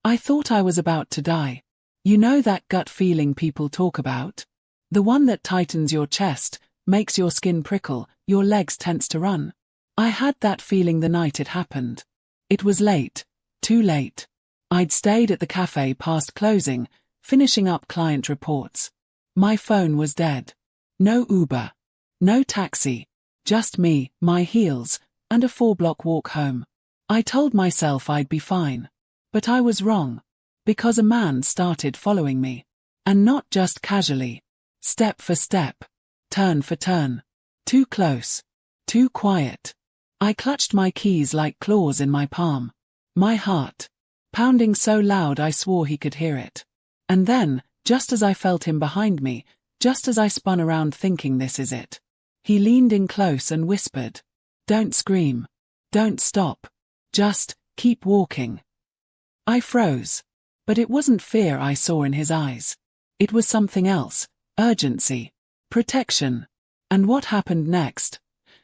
I thought I was about to die. You know that gut feeling people talk about? The one that tightens your chest, makes your skin prickle, your legs tense to run. I had that feeling the night it happened. It was late, too late. I'd stayed at the cafe past closing, finishing up client reports. My phone was dead. No Uber. No taxi. Just me, my heels, and a 4-block walk home. I told myself I'd be fine. But I was wrong. Because a man started following me. And not just casually. Step for step. Turn for turn. Too close. Too quiet. I clutched my keys like claws in my palm. My heart pounding so loud I swore he could hear it. And then, just as I felt him behind me, just as I spun around thinking this is it, he leaned in close and whispered, "Don't scream. Don't stop. Just keep walking." I froze. But it wasn't fear I saw in his eyes. It was something else, urgency, protection. And what happened next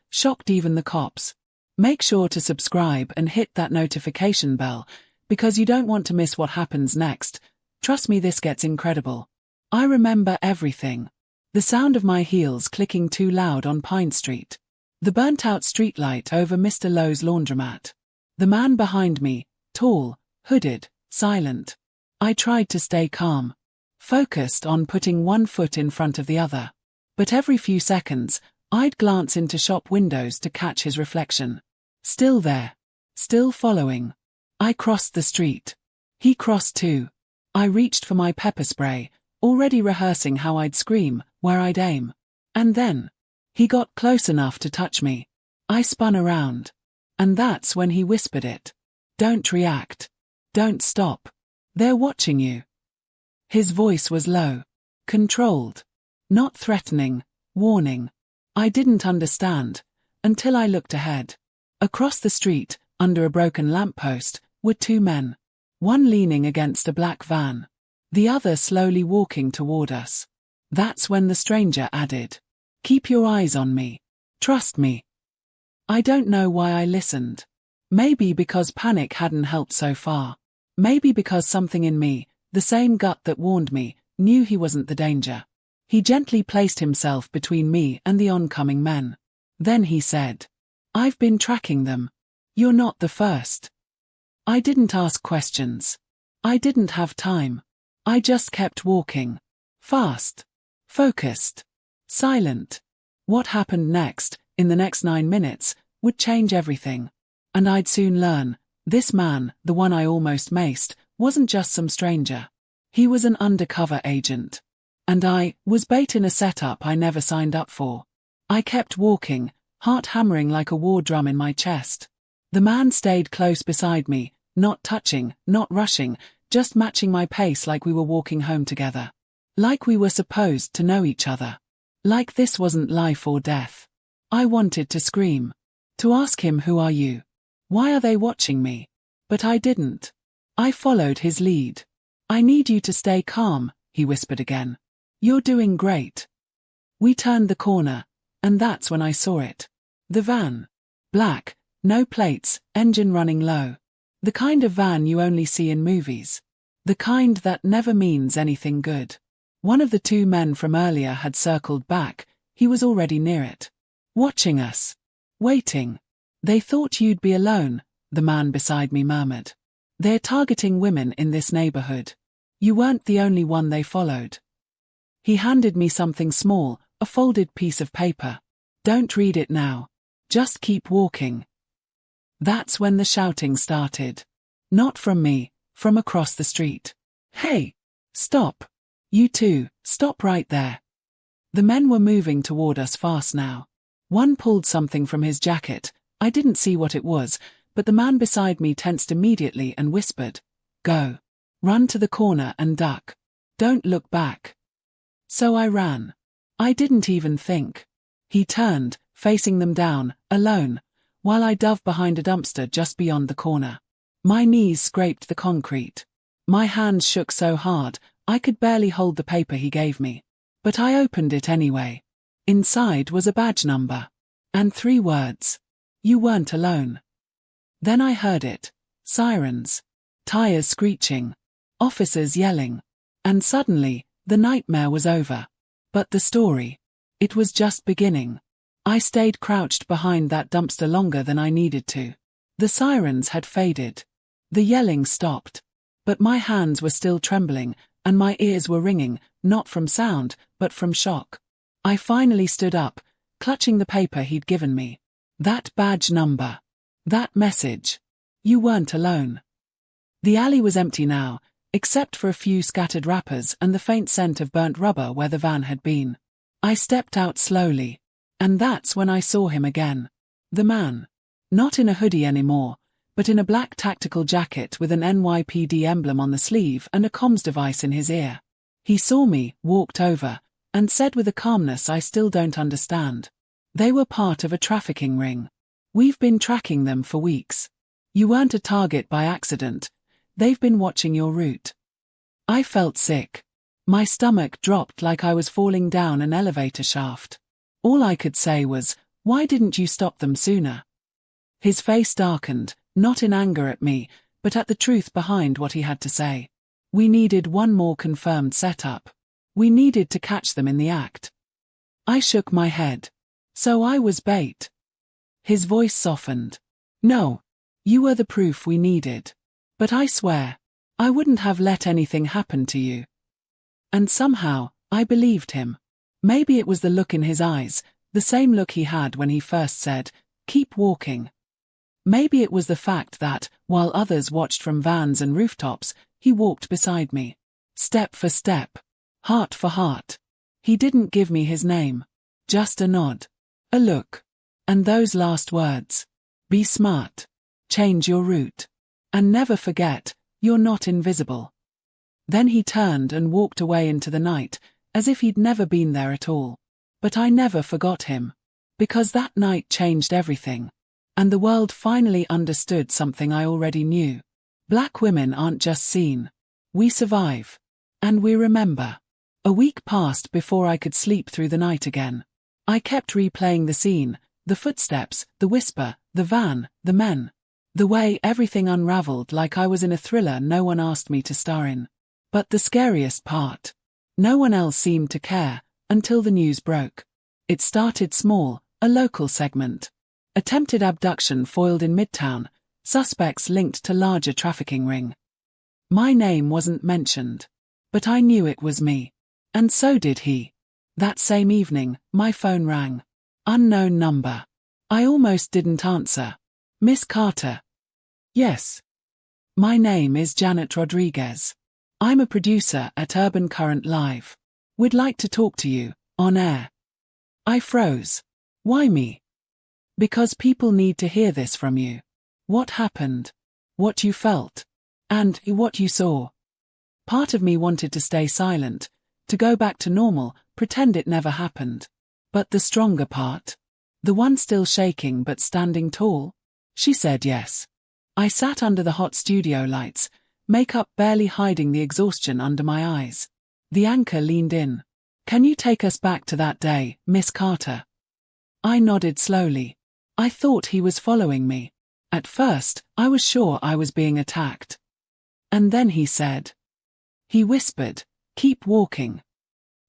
shocked even the cops. Make sure to subscribe and hit that notification bell, because you don't want to miss what happens next. Trust me, this gets incredible. I remember everything. The sound of my heels clicking too loud on Pine Street. The burnt-out streetlight over Mr. Lowe's laundromat. The man behind me, tall, hooded, silent. I tried to stay calm. Focused on putting one foot in front of the other. But every few seconds, I'd glance into shop windows to catch his reflection. Still there. Still following. I crossed the street. He crossed too. I reached for my pepper spray, already rehearsing how I'd scream, where I'd aim. And then, he got close enough to touch me. I spun around. And that's when he whispered it. "Don't react. Don't stop. They're watching you." His voice was low. Controlled. Not threatening, warning. I didn't understand, until I looked ahead. Across the street, under a broken lamppost, were two men. One leaning against a black van. The other slowly walking toward us. That's when the stranger added, "Keep your eyes on me. Trust me." I don't know why I listened. Maybe because panic hadn't helped so far. Maybe because something in me, the same gut that warned me, knew he wasn't the danger. He gently placed himself between me and the oncoming men. Then he said, "I've been tracking them. You're not the first." I didn't ask questions. I didn't have time. I just kept walking. Fast. Focused. Silent. What happened next, in the next 9 minutes, would change everything. And I'd soon learn, this man, the one I almost maced, wasn't just some stranger. He was an undercover agent. And I was bait in a setup I never signed up for. I kept walking, heart hammering like a war drum in my chest. The man stayed close beside me, not touching, not rushing, just matching my pace like we were walking home together. Like we were supposed to know each other. Like this wasn't life or death. I wanted to scream. To ask him, "Who are you? Why are they watching me?" But I didn't. I followed his lead. "I need you to stay calm," he whispered again. "You're doing great." We turned the corner, and that's when I saw it. The van. Black, no plates, engine running low. The kind of van you only see in movies. The kind that never means anything good. One of the two men from earlier had circled back. He was already near it. Watching us. Waiting. "They thought you'd be alone," the man beside me murmured. "They're targeting women in this neighborhood. You weren't the only one they followed." He handed me something small, a folded piece of paper. "Don't read it now. Just keep walking." That's when the shouting started. Not from me, from across the street. "Hey! Stop! You two, stop right there." The men were moving toward us fast now. One pulled something from his jacket. I didn't see what it was, but the man beside me tensed immediately and whispered, "Go. Run to the corner and duck. Don't look back." So I ran. I didn't even think. He turned, facing them down, alone, while I dove behind a dumpster just beyond the corner. My knees scraped the concrete. My hands shook so hard, I could barely hold the paper he gave me. But I opened it anyway. Inside was a badge number. And 3 words. "You weren't alone." Then I heard it. Sirens. tires screeching, officers yelling. And suddenly, the nightmare was over. But the story, it was just beginning. I stayed crouched behind that dumpster longer than I needed to. The sirens had faded. The yelling stopped. But my hands were still trembling, and my ears were ringing, not from sound, but from shock. I finally stood up, clutching the paper he'd given me. That badge number. That message. You weren't alone. The alley was empty now, except for a few scattered wrappers and the faint scent of burnt rubber where the van had been. I stepped out slowly. And that's when I saw him again. The man. Not in a hoodie anymore, but in a black tactical jacket with an NYPD emblem on the sleeve and a comms device in his ear. He saw me, walked over, and said with a calmness I still don't understand. They were part of a trafficking ring. We've been tracking them for weeks. You weren't a target by accident. They've been watching your route. I felt sick. My stomach dropped like I was falling down an elevator shaft. All I could say was, "Why didn't you stop them sooner?" His face darkened, not in anger at me, but at the truth behind what he had to say. We needed one more confirmed setup. We needed to catch them in the act. I shook my head. So I was bait. His voice softened. No. You were the proof we needed. But I swear, I wouldn't have let anything happen to you. And somehow, I believed him. Maybe it was the look in his eyes, the same look he had when he first said, "Keep walking." Maybe it was the fact that, while others watched from vans and rooftops, he walked beside me. Step for step. Heart for heart. He didn't give me his name. Just a nod. A look. And those last words. Be smart. Change your route. And never forget, you're not invisible. Then he turned and walked away into the night, as if he'd never been there at all. But I never forgot him. Because that night changed everything. And the world finally understood something I already knew. Black women aren't just seen. We survive. And we remember. A week passed before I could sleep through the night again. I kept replaying the scene, the footsteps, the whisper, the van, the men. The way everything unraveled like I was in a thriller no one asked me to star in. But the scariest part. No one else seemed to care, until the news broke. It started small, a local segment. Attempted abduction foiled in Midtown, suspects linked to larger trafficking ring. My name wasn't mentioned. But I knew it was me. And so did he. That same evening, my phone rang. Unknown number. I almost didn't answer. Miss Carter. Yes. My name is Janet Rodriguez. I'm a producer at Urban Current Live. We'd like to talk to you, on air. I froze. Why me? Because people need to hear this from you. What happened? What you felt? And what you saw. Part of me wanted to stay silent, to go back to normal, pretend it never happened. But the stronger part? The one still shaking but standing tall? She said yes. I sat under the hot studio lights, makeup barely hiding the exhaustion under my eyes. The anchor leaned in. Can you take us back to that day, Miss Carter? I nodded slowly. I thought he was following me. At first, I was sure I was being attacked. And then he said. He whispered, "Keep walking."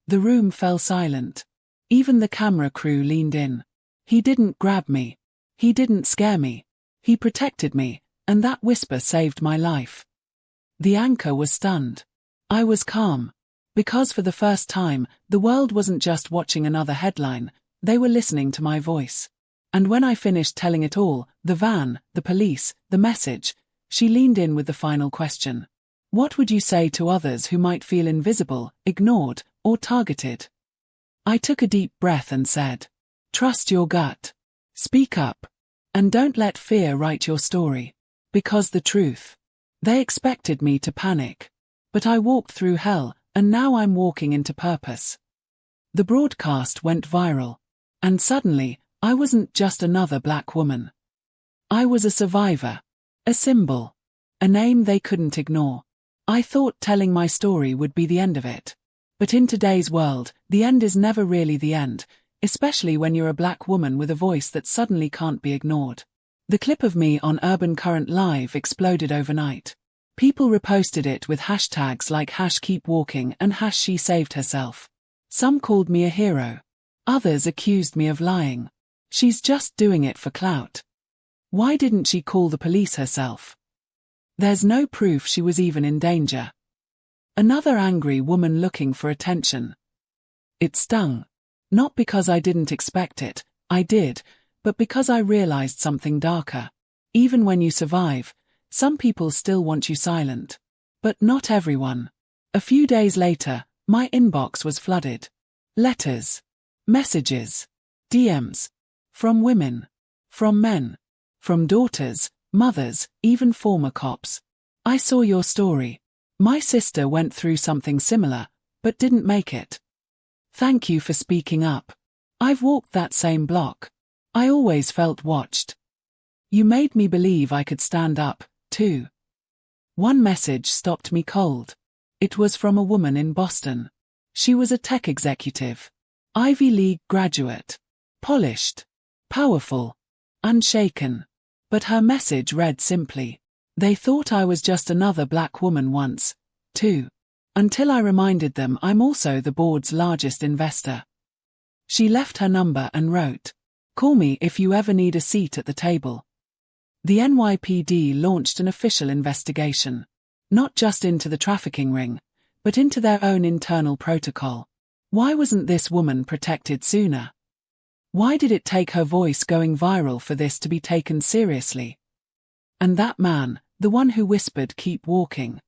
The room fell silent. Even the camera crew leaned in. He didn't grab me. He didn't scare me. He protected me, and that whisper saved my life. The anchor was stunned. I was calm. Because for the first time, the world wasn't just watching another headline, they were listening to my voice. And when I finished telling it all, the van, the police, the message, she leaned in with the final question. What would you say to others who might feel invisible, ignored, or targeted? I took a deep breath and said, trust your gut. Speak up. And don't let fear write your story. Because the truth. They expected me to panic. But I walked through hell, and now I'm walking into purpose. The broadcast went viral. And suddenly, I wasn't just another black woman. I was a survivor. A symbol. A name they couldn't ignore. I thought telling my story would be the end of it. But in today's world, the end is never really the end, especially when you're a black woman with a voice that suddenly can't be ignored. The clip of me on Urban Current Live exploded overnight. People reposted it with hashtags like #keepwalking and #she-saved-herself. Some called me a hero. Others accused me of lying. She's just doing it for clout. Why didn't she call the police herself? There's no proof she was even in danger. Another angry woman looking for attention. It stung. Not because I didn't expect it, I did, but because I realized something darker. Even when you survive, some people still want you silent. But not everyone. A few days later, my inbox was flooded. Letters. Messages. DMs. From women. From men. From daughters, mothers, even former cops. I saw your story. My sister went through something similar, but didn't make it. Thank you for speaking up. I've walked that same block. I always felt watched. You made me believe I could stand up, too. One message stopped me cold. It was from a woman in Boston. She was a tech executive. Ivy League graduate. Polished. Powerful. Unshaken. But her message read simply, "They thought I was just another black woman once, too. Until I reminded them I'm also the board's largest investor." She left her number and wrote, "Call me if you ever need a seat at the table." The NYPD launched an official investigation. Not just into the trafficking ring, but into their own internal protocol. Why wasn't this woman protected sooner? Why did it take her voice going viral for this to be taken seriously? And that man, the one who whispered "keep walking."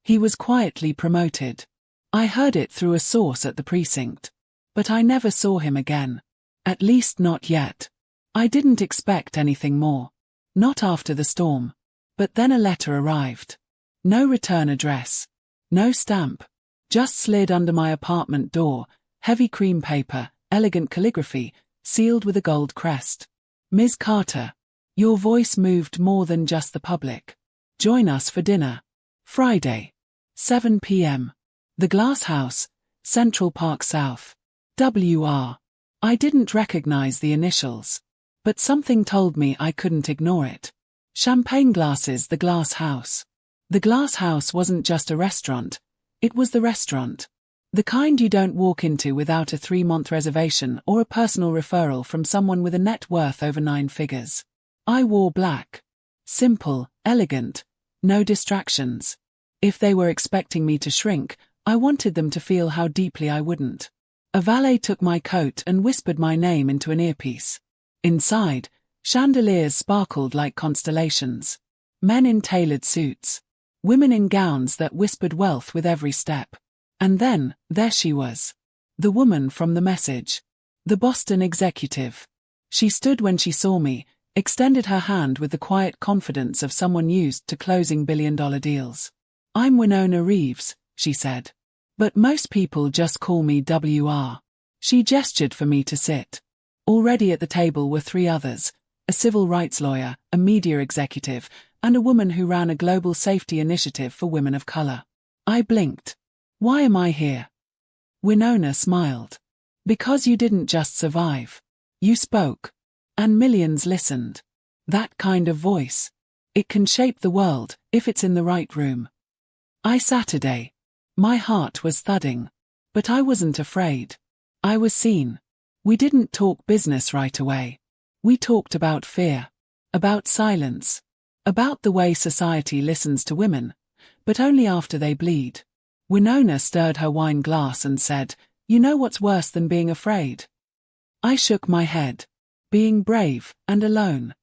He was quietly promoted. I heard it through a source at the precinct. But I never saw him again. At least not yet. I didn't expect anything more. Not after the storm. But then a letter arrived. No return address. No stamp. Just slid under my apartment door, heavy cream paper, elegant calligraphy, sealed with a gold crest. "Ms. Carter. Your voice moved more than just the public. Join us for dinner. Friday. 7 p.m. The Glass House, Central Park South. WR." I didn't recognize the initials. But something told me I couldn't ignore it. Champagne glasses, the Glass House. The Glass House wasn't just a restaurant. It was the restaurant. The kind you don't walk into without a 3-month reservation or a personal referral from someone with a net worth over 9 figures. I wore black. Simple, elegant, no distractions. If they were expecting me to shrink, I wanted them to feel how deeply I wouldn't. A valet took my coat and whispered my name into an earpiece. Inside, chandeliers sparkled like constellations. Men in tailored suits. Women in gowns that whispered wealth with every step. And then, there she was. The woman from the message. The Boston executive. She stood when she saw me, extended her hand with the quiet confidence of someone used to closing billion-dollar deals. "I'm Winona Reeves," she said. "But most people just call me WR." She gestured for me to sit. Already at the table were 3 others, a civil rights lawyer, a media executive, and a woman who ran a global safety initiative for women of color. I blinked. "Why am I here?" Winona smiled. "Because you didn't just survive. You spoke. And millions listened. That kind of voice. It can shape the world, if it's in the right room." I Saturday. My heart was thudding. But I wasn't afraid. I was seen. We didn't talk business right away. We talked about fear. About silence. About the way society listens to women, but only after they bleed. Winona stirred her wine glass and said, "You know what's worse than being afraid?" I shook my head. Being brave and alone.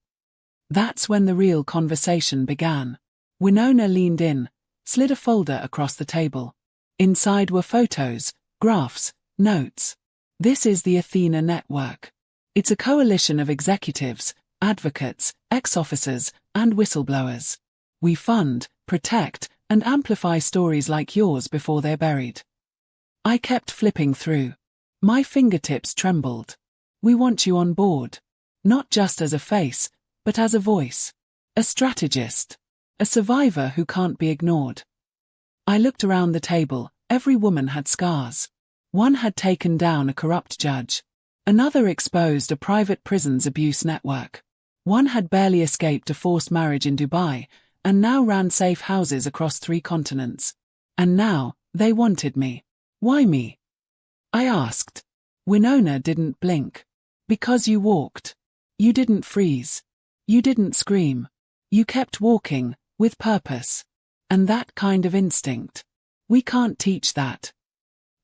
That's when the real conversation began. Winona leaned in, slid a folder across the table. Inside were photos, graphs, notes. "This is the Athena Network. It's a coalition of executives, advocates, ex-officers, and whistleblowers. We fund, protect, and amplify stories like yours before they're buried." I kept flipping through. My fingertips trembled. "We want you on board. Not just as a face, but as a voice. A strategist. A survivor who can't be ignored." I looked around the table. Every woman had scars. One had taken down a corrupt judge. Another exposed a private prison's abuse network. One had barely escaped a forced marriage in Dubai, and now ran safe houses across 3 continents. And now, they wanted me. Why me? I asked. Winona didn't blink. Because you walked. You didn't freeze. You didn't scream. You kept walking, with purpose. And that kind of instinct. We can't teach that.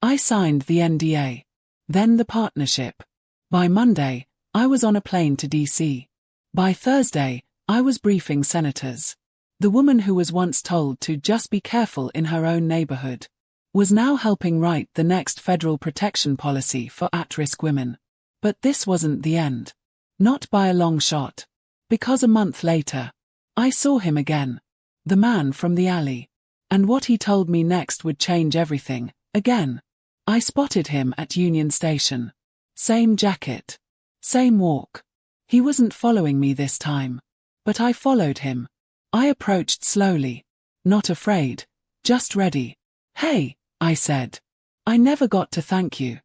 I signed the NDA. Then the partnership. By Monday, I was on a plane to DC. By Thursday, I was briefing senators. The woman who was once told to just be careful in her own neighborhood was now helping write the next federal protection policy for at-risk women. But this wasn't the end. Not by a long shot. Because a month later, I saw him again. The man from the alley. And what he told me next would change everything, again. I spotted him at Union Station. Same jacket. Same walk. He wasn't following me this time. But I followed him. I approached slowly. Not afraid. Just ready. Hey, I said. I never got to thank you.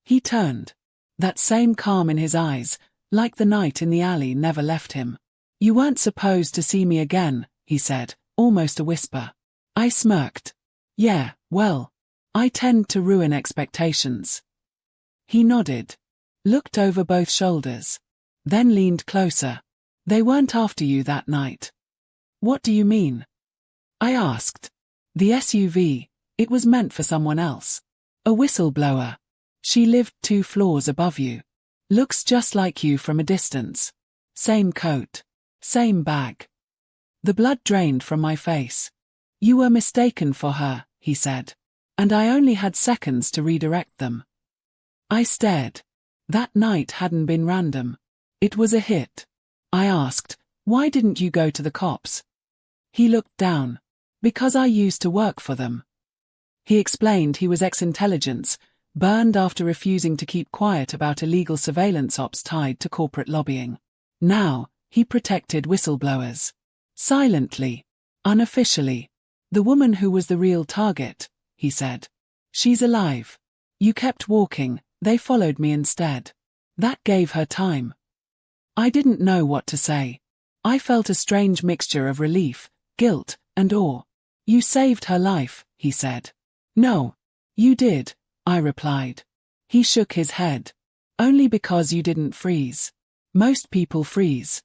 He turned. That same calm in his eyes, like the night in the alley, never left him. You weren't supposed to see me again, he said, almost a whisper. I smirked. Yeah, well, I tend to ruin expectations. He nodded. Looked over both shoulders. Then leaned closer. They weren't after you that night. What do you mean? I asked. The SUV, it was meant for someone else. A whistleblower. She lived 2 floors above you. Looks just like you from a distance. Same coat. Same bag. The blood drained from my face. You were mistaken for her, he said. And I only had seconds to redirect them. I stared. That night hadn't been random. It was a hit. I asked, why didn't you go to the cops? He looked down. Because I used to work for them. He explained he was ex-intelligence, burned after refusing to keep quiet about illegal surveillance ops tied to corporate lobbying. Now, he protected whistleblowers. Silently. Unofficially. The woman who was the real target, he said. She's alive. You kept walking, they followed me instead. That gave her time. I didn't know what to say. I felt a strange mixture of relief, guilt, and awe. You saved her life, he said. No. You did, I replied. He shook his head. Only because you didn't freeze. Most people freeze.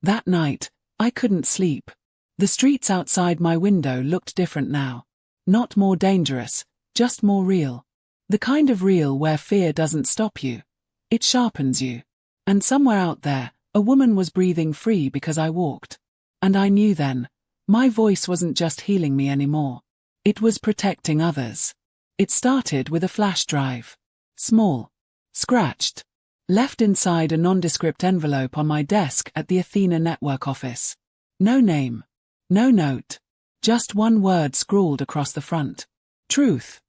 That night, I couldn't sleep. The streets outside my window looked different now. Not more dangerous, just more real. The kind of real where fear doesn't stop you. It sharpens you. And somewhere out there, a woman was breathing free because I walked. And I knew then, my voice wasn't just healing me anymore. It was protecting others. It started with a flash drive. Small. Scratched. Left inside a nondescript envelope on my desk at the Athena Network office. No name. No note. Just one word scrawled across the front. Truth.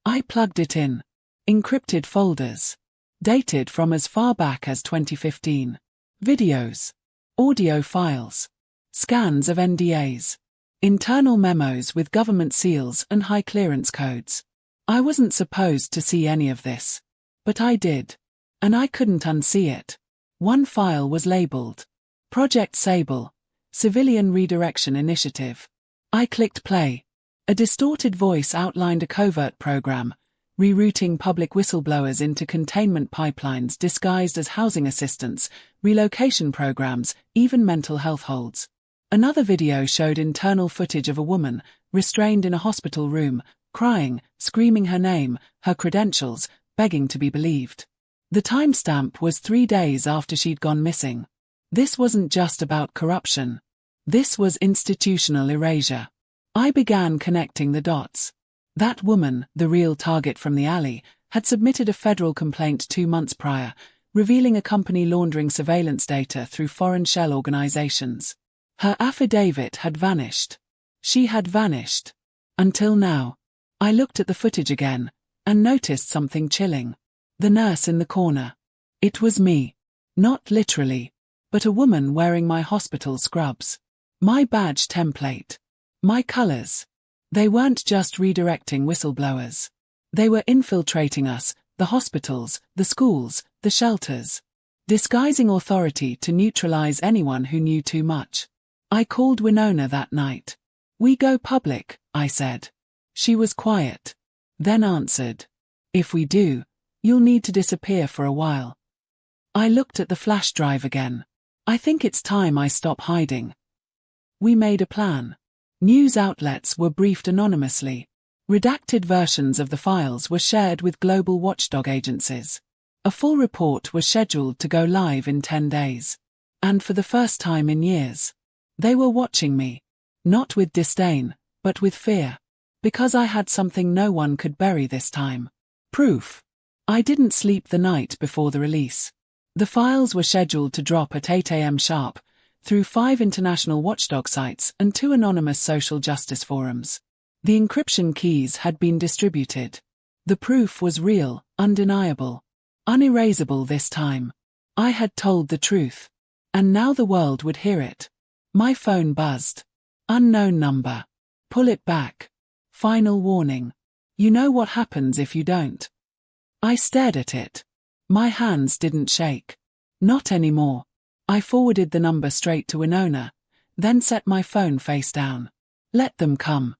I plugged it in. Encrypted folders. Dated from as far back as 2015. Videos. Audio files. Scans of NDAs. Internal memos with government seals and high clearance codes. I wasn't supposed to see any of this. But I did. And I couldn't unsee it. One file was labeled Project Sable, Civilian Redirection Initiative. I clicked play. A distorted voice outlined a covert program, rerouting public whistleblowers into containment pipelines disguised as housing assistance, relocation programs, even mental health holds. Another video showed internal footage of a woman, restrained in a hospital room, crying, screaming her name, her credentials, begging to be believed. The timestamp was 3 days after she'd gone missing. This wasn't just about corruption. This was institutional erasure. I began connecting the dots. That woman, the real target from the alley, had submitted a federal complaint 2 months prior, revealing a company laundering surveillance data through foreign shell organizations. Her affidavit had vanished. She had vanished. Until now. I looked at the footage again, and noticed something chilling. The nurse in the corner. It was me. Not literally, but a woman wearing my hospital scrubs. My badge template. My colors. They weren't just redirecting whistleblowers. They were infiltrating us, the hospitals, the schools, the shelters. Disguising authority to neutralize anyone who knew too much. I called Winona that night. We go public, I said. She was quiet. Then answered. If we do, you'll need to disappear for a while. I looked at the flash drive again. I think it's time I stop hiding. We made a plan. News outlets were briefed anonymously. Redacted versions of the files were shared with global watchdog agencies. A full report was scheduled to go live in 10 days. And for the first time in years, they were watching me. Not with disdain, but with fear. Because I had something no one could bury this time. Proof. I didn't sleep the night before the release. The files were scheduled to drop at 8 a.m. sharp, through 5 international watchdog sites and 2 anonymous social justice forums. The encryption keys had been distributed. The proof was real, undeniable, unerasable this time. I had told the truth. And now the world would hear it. My phone buzzed. Unknown number. Pull it back. Final warning. You know what happens if you don't. I stared at it. My hands didn't shake. Not anymore. I forwarded the number straight to Winona, then set my phone face down. Let them come.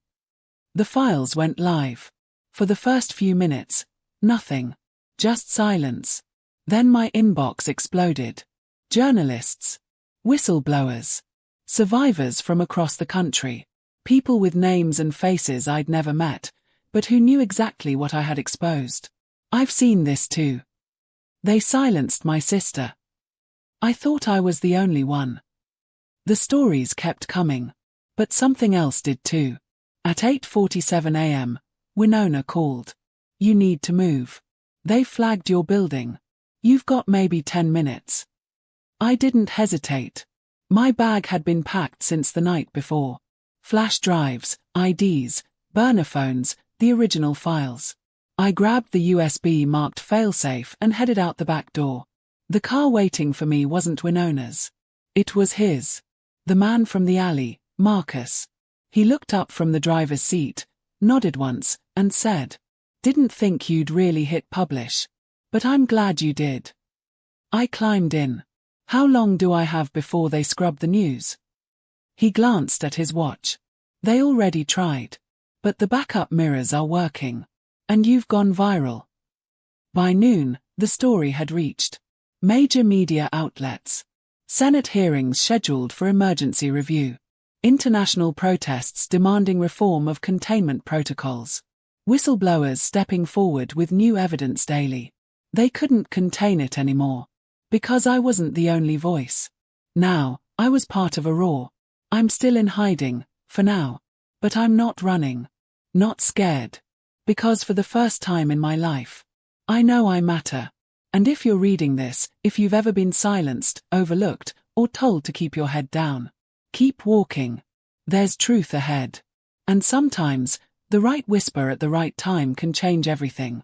The files went live. For the first few minutes, nothing. Just silence. Then my inbox exploded. Journalists. Whistleblowers. Survivors from across the country. People with names and faces I'd never met, but who knew exactly what I had exposed. I've seen this too. They silenced my sister. I thought I was the only one. The stories kept coming. But something else did too. At 8:47 a.m., Winona called. You need to move. They flagged your building. You've got maybe 10 minutes. I didn't hesitate. My bag had been packed since the night before. Flash drives, IDs, burner phones, the original files. I grabbed the USB-marked failsafe and headed out the back door. The car waiting for me wasn't Winona's. It was his. The man from the alley, Marcus. He looked up from the driver's seat, nodded once, and said, Didn't think you'd really hit publish. But I'm glad you did. I climbed in. How long do I have before they scrub the news? He glanced at his watch. They already tried. But the backup mirrors are working. And you've gone viral. By noon, the story had reached major media outlets. Senate hearings scheduled for emergency review. International protests demanding reform of containment protocols. Whistleblowers stepping forward with new evidence daily. They couldn't contain it anymore. Because I wasn't the only voice. Now, I was part of a roar. I'm still in hiding, for now. But I'm not running. Not scared. Because for the first time in my life, I know I matter. And if you're reading this, if you've ever been silenced, overlooked, or told to keep your head down, keep walking. There's truth ahead. And sometimes, the right whisper at the right time can change everything.